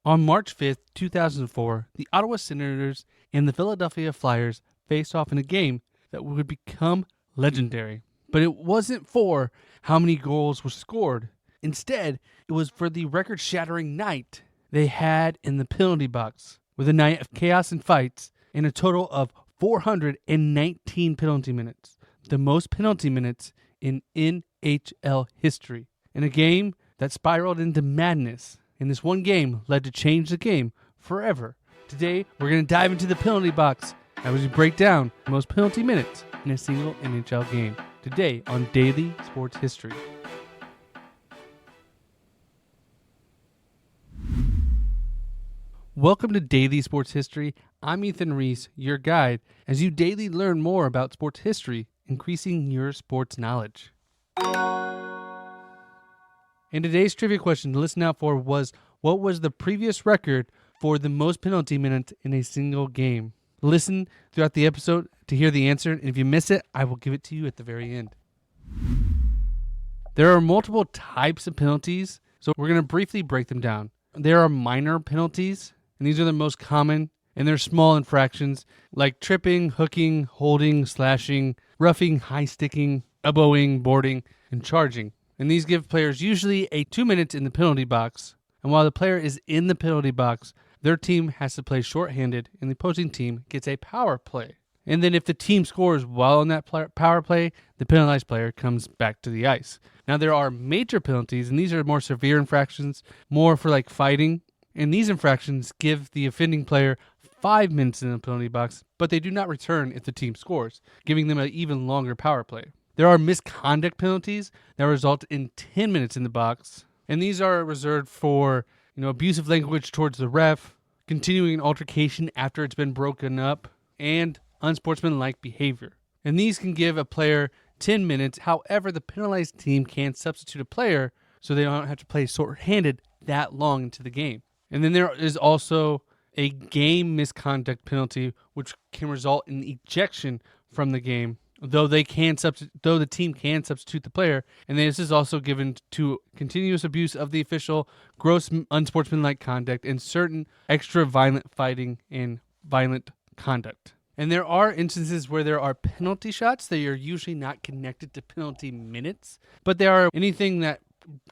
On March 5th, 2004, the Ottawa Senators and the Philadelphia Flyers faced off in a game that would become legendary. But it wasn't for how many goals were scored. Instead, it was for the record-shattering night they had in the penalty box, with a night of chaos and fights and a total of 419 penalty minutes, the most penalty minutes in NHL history, in a game that spiraled into madness. And this one game led to change the game forever. Today, we're going to dive into the penalty box as we break down the most penalty minutes in a single NHL game. Today on Daily Sports History. Welcome to Daily Sports History. I'm Ethan Reese, your guide, as you daily learn more about sports history, increasing your sports knowledge. And today's trivia question to listen out for was, what was the previous record for the most penalty minutes in a single game? Listen throughout the episode to hear the answer, and if you miss it, I will give it to you at the very end. There are multiple types of penalties, so we're going to briefly break them down. There are minor penalties, and these are the most common, and they're small infractions like tripping, hooking, holding, slashing, roughing, high-sticking, elbowing, boarding, and charging. And these give players usually 2 minutes in the penalty box. And while the player is in the penalty box, their team has to play shorthanded, and the opposing team gets a power play. And then if the team scores while on that power play, the penalized player comes back to the ice. Now there are major penalties, and these are more severe infractions, more for like fighting. And these infractions give the offending player 5 minutes in the penalty box, but they do not return if the team scores, giving them an even longer power play. There are misconduct penalties that result in 10 minutes in the box, and these are reserved for, abusive language towards the ref, continuing an altercation after it's been broken up, and unsportsmanlike behavior. And these can give a player 10 minutes. However, the penalized team can substitute a player so they don't have to play short-handed that long into the game. And then there is also a game misconduct penalty, which can result in ejection from the game, though the team can substitute the player. And this is also given to continuous abuse of the official, gross unsportsmanlike conduct, and certain extra violent fighting and violent conduct. And there are instances where there are penalty shots that are usually not connected to penalty minutes, but they are anything that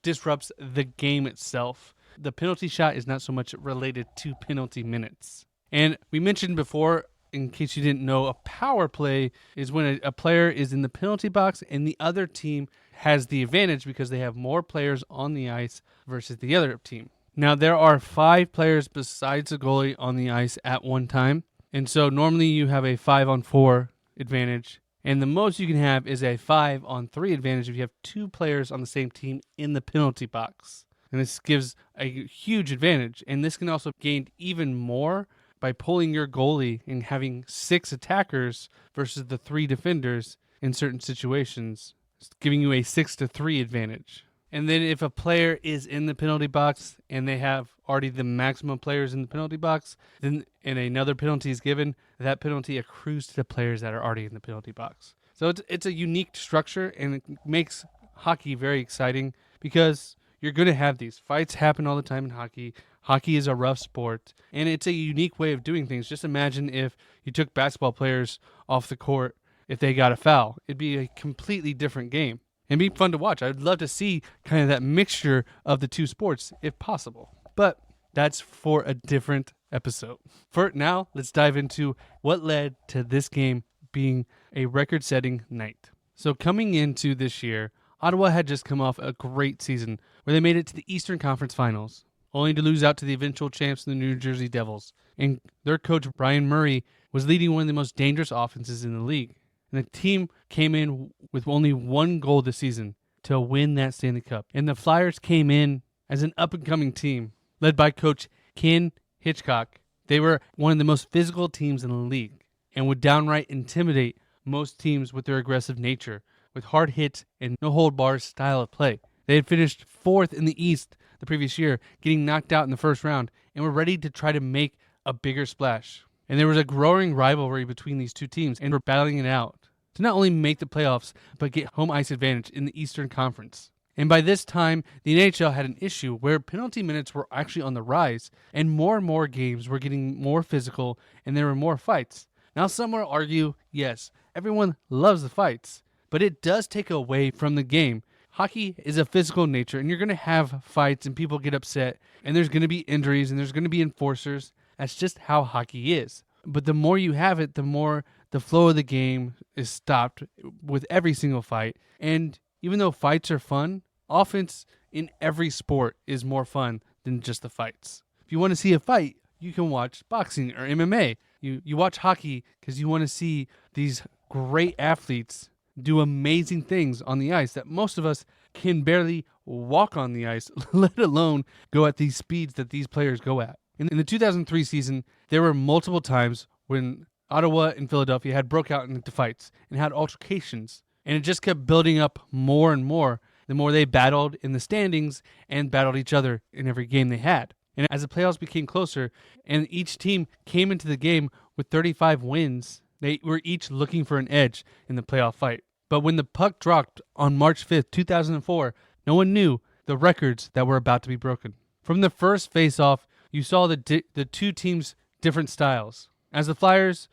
disrupts the game itself. The penalty shot is not so much related to penalty minutes. And we mentioned before, in case you didn't know, a power play is when a player is in the penalty box and the other team has the advantage because they have more players on the ice versus the other team. Now, there are 5 players besides the goalie on the ice at one time. And so normally you have a 5-on-4 advantage. And the most you can have is a 5-on-3 advantage if you have 2 players on the same team in the penalty box. And this gives a huge advantage. And this can also gain even more by pulling your goalie and having 6 attackers versus the 3 defenders in certain situations, giving you a 6-3 advantage. And then if a player is in the penalty box and they have already the maximum players in the penalty box, then and another penalty is given, that penalty accrues to the players that are already in the penalty box. So it's a unique structure, and it makes hockey very exciting because you're going to have these fights happen all the time in hockey. Hockey is a rough sport, and it's a unique way of doing things. Just imagine if you took basketball players off the court if they got a foul. It'd be a completely different game. It'd be fun to watch. I'd love to see kind of that mixture of the two sports if possible. But that's for a different episode. For now, let's dive into what led to this game being a record-setting night. So coming into this year, Ottawa had just come off a great season where they made it to the Eastern Conference Finals, only to lose out to the eventual champs, the New Jersey Devils. And their coach, Brian Murray, was leading one of the most dangerous offenses in the league. And the team came in with only 1 goal this season to win that Stanley Cup. And the Flyers came in as an up-and-coming team led by Coach Ken Hitchcock. They were one of the most physical teams in the league and would downright intimidate most teams with their aggressive nature, with hard hits and no-hold-bars style of play. They had finished 4th in the East the previous year, getting knocked out in the first round, and were ready to try to make a bigger splash. And there was a growing rivalry between these two teams, and were battling it out to not only make the playoffs, but get home ice advantage in the Eastern Conference. And by this time, the NHL had an issue where penalty minutes were actually on the rise, and more games were getting more physical, and there were more fights. Now, some will argue, yes, everyone loves the fights, but it does take away from the game. Hockey is a physical nature, and you're going to have fights, and people get upset, and there's going to be injuries, and there's going to be enforcers. That's just how hockey is. But the more you have it, the more the flow of the game is stopped with every single fight. And even though fights are fun, offense in every sport is more fun than just the fights. If you want to see a fight, you can watch boxing or MMA. You watch hockey because you want to see these great athletes do amazing things on the ice that most of us can barely walk on the ice, let alone go at these speeds that these players go at. In the 2003 season, there were multiple times when Ottawa and Philadelphia had broke out into fights and had altercations, and it just kept building up more and more the more they battled in the standings and battled each other in every game they had. And as the playoffs became closer and each team came into the game with 35 wins, they were each looking for an edge in the playoff fight. But when the puck dropped on March 5th, 2004, no one knew the records that were about to be broken. From the first face-off, you saw the two teams' different styles. As the Flyers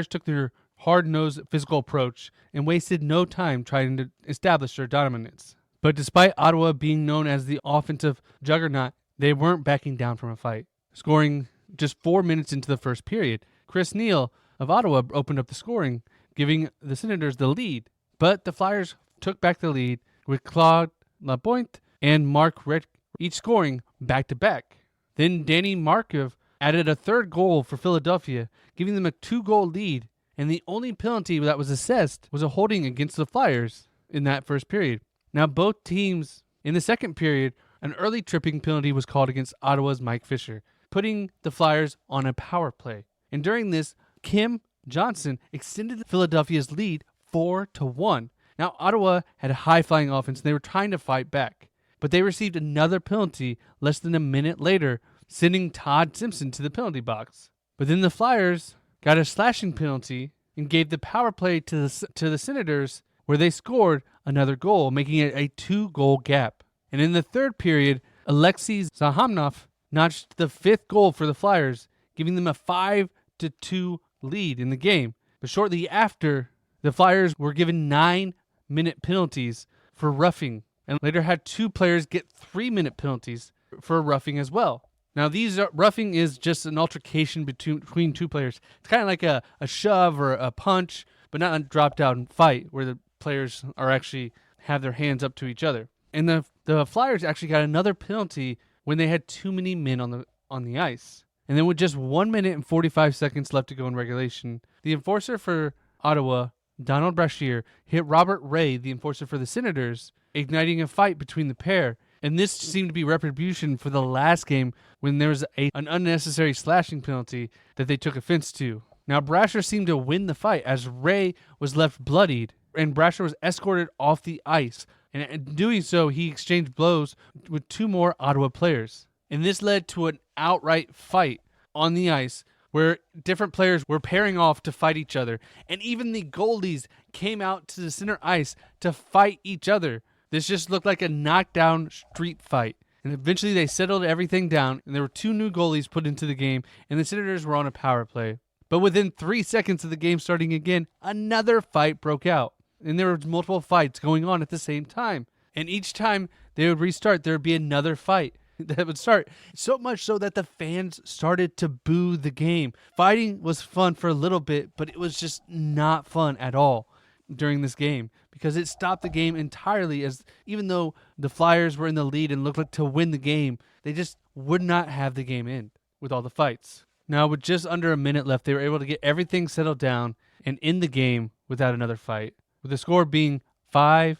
took their hard-nosed physical approach and wasted no time trying to establish their dominance. But despite Ottawa being known as the offensive juggernaut, they weren't backing down from a fight. Scoring just 4 minutes into the first period, Chris Neil of Ottawa opened up the scoring, giving the Senators the lead. But the Flyers took back the lead with Claude Lapointe and Mark Red each scoring back-to-back. Then Danny Markov added a third goal for Philadelphia, giving them a 2-goal lead, and the only penalty that was assessed was a holding against the Flyers in that first period. Now, both teams in the second period, an early tripping penalty was called against Ottawa's Mike Fisher, putting the Flyers on a power play. And during this, Kim Johnson extended Philadelphia's lead 4-1. Now, Ottawa had a high-flying offense, and they were trying to fight back. But they received another penalty less than a minute later, sending Todd Simpson to the penalty box. But then the Flyers got a slashing penalty and gave the power play to the Senators, where they scored another goal, making it a 2-goal gap. And in the third period, Alexei Zahamnov notched the 5th goal for the Flyers, giving them a 5-2 lead in the game. But shortly after, the Flyers were given 9-minute penalties for roughing, and later had 2 players get 3-minute penalties for roughing as well. Now, roughing is just an altercation between 2 players. It's kind of like a shove or a punch, but not a drop-down fight where the players are actually have their hands up to each other. And the Flyers actually got another penalty when they had too many men on the ice. And then with just 1 minute and 45 seconds left to go in regulation, the enforcer for Ottawa, Donald Brashear, hit Robert Ray, the enforcer for the Senators, igniting a fight between the pair. And this seemed to be retribution for the last game when there was an unnecessary slashing penalty that they took offense to. Now, Brashear seemed to win the fight as Ray was left bloodied, and Brashear was escorted off the ice. And in doing so, he exchanged blows with 2 more Ottawa players. And this led to an outright fight on the ice where different players were pairing off to fight each other. And even the goalies came out to the center ice to fight each other. This just looked like a knockdown street fight. And eventually they settled everything down, and there were 2 new goalies put into the game, and the Senators were on a power play. But within 3 seconds of the game starting again, another fight broke out. And there were multiple fights going on at the same time. And each time they would restart, there would be another fight that would start. So much so that the fans started to boo the game. Fighting was fun for a little bit, but it was just not fun at all during this game because it stopped the game entirely, as even though the Flyers were in the lead and looked like to win the game, they just would not have the game end with all the fights. Now, with just under a minute left, they were able to get everything settled down and end the game without another fight, with the score being 5-3,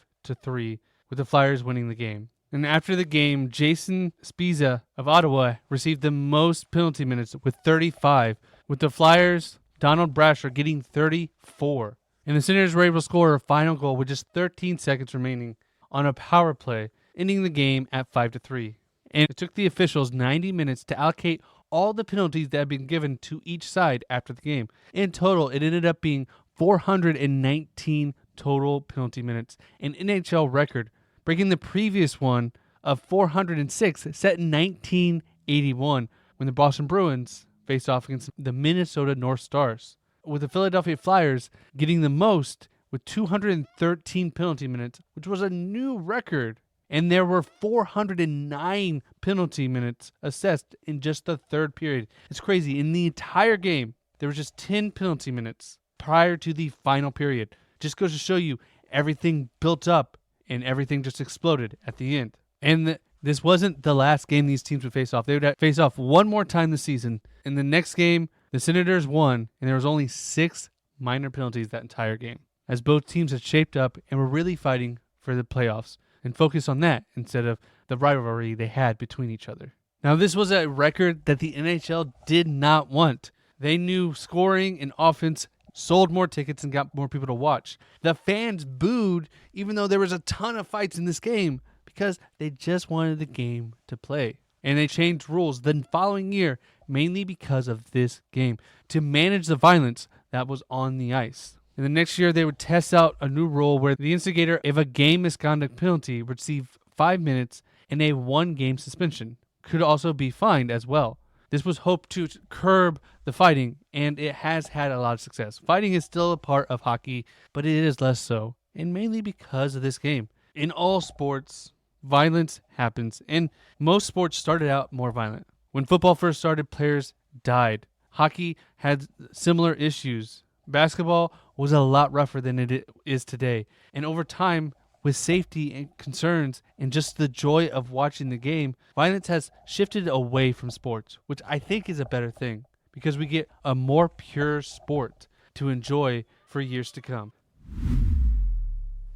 with the Flyers winning the game. And after the game, Jason Spezza of Ottawa received the most penalty minutes with 35, with the Flyers' Donald Brashear getting 34. And the Senators were able to score a final goal with just 13 seconds remaining on a power play, ending the game at 5-3. And it took the officials 90 minutes to allocate all the penalties that had been given to each side after the game. In total, it ended up being 419 total penalty minutes, an NHL record breaking the previous one of 406 set in 1981 when the Boston Bruins faced off against the Minnesota North Stars, with the Philadelphia Flyers getting the most with 213 penalty minutes, which was a new record. And there were 409 penalty minutes assessed in just the third period. It's crazy. In the entire game, there was just 10 penalty minutes prior to the final period. Just goes to show you everything built up and everything just exploded at the end. And this wasn't the last game these teams would face off. They would face off one more time this season. In the next game, the Senators won, and there was only 6 minor penalties that entire game, as both teams had shaped up and were really fighting for the playoffs and focus on that instead of the rivalry they had between each other. Now, this was a record that the NHL did not want. They knew scoring and offense sold more tickets and got more people to watch. The fans booed even though there was a ton of fights in this game because they just wanted the game to play. And they changed rules the following year mainly because of this game to manage the violence that was on the ice. And the next year, they would test out a new rule where the instigator of a game misconduct penalty would receive 5 minutes and a 1-game suspension. Could also be fined as well. This was hoped to curb the fighting, and it has had a lot of success. Fighting is still a part of hockey, but it is less so, and mainly because of this game. In all sports, violence happens, and most sports started out more violent. When football first started, players died. Hockey had similar issues. Basketball was a lot rougher than it is today. And over time, with safety and concerns and just the joy of watching the game, violence has shifted away from sports, which I think is a better thing because we get a more pure sport to enjoy for years to come.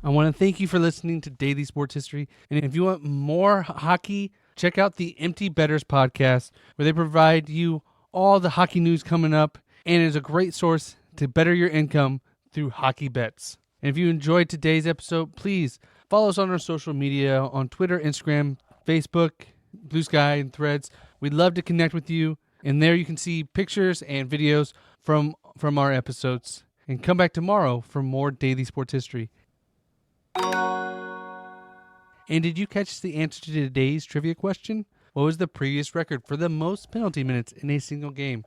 I want to thank you for listening to Daily Sports History. And if you want more hockey, check out the Empty Betters podcast, where they provide you all the hockey news coming up, and is a great source to better your income through hockey bets. And if you enjoyed today's episode, please follow us on our social media on Twitter, Instagram, Facebook, Blue Sky, and Threads. We'd love to connect with you. And there you can see pictures and videos from our episodes. And come back tomorrow for more Daily Sports History. And did you catch the answer to today's trivia question? What was the previous record for the most penalty minutes in a single game?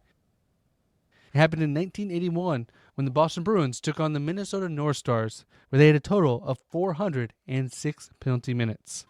It happened in 1981 when the Boston Bruins took on the Minnesota North Stars, where they had a total of 406 penalty minutes.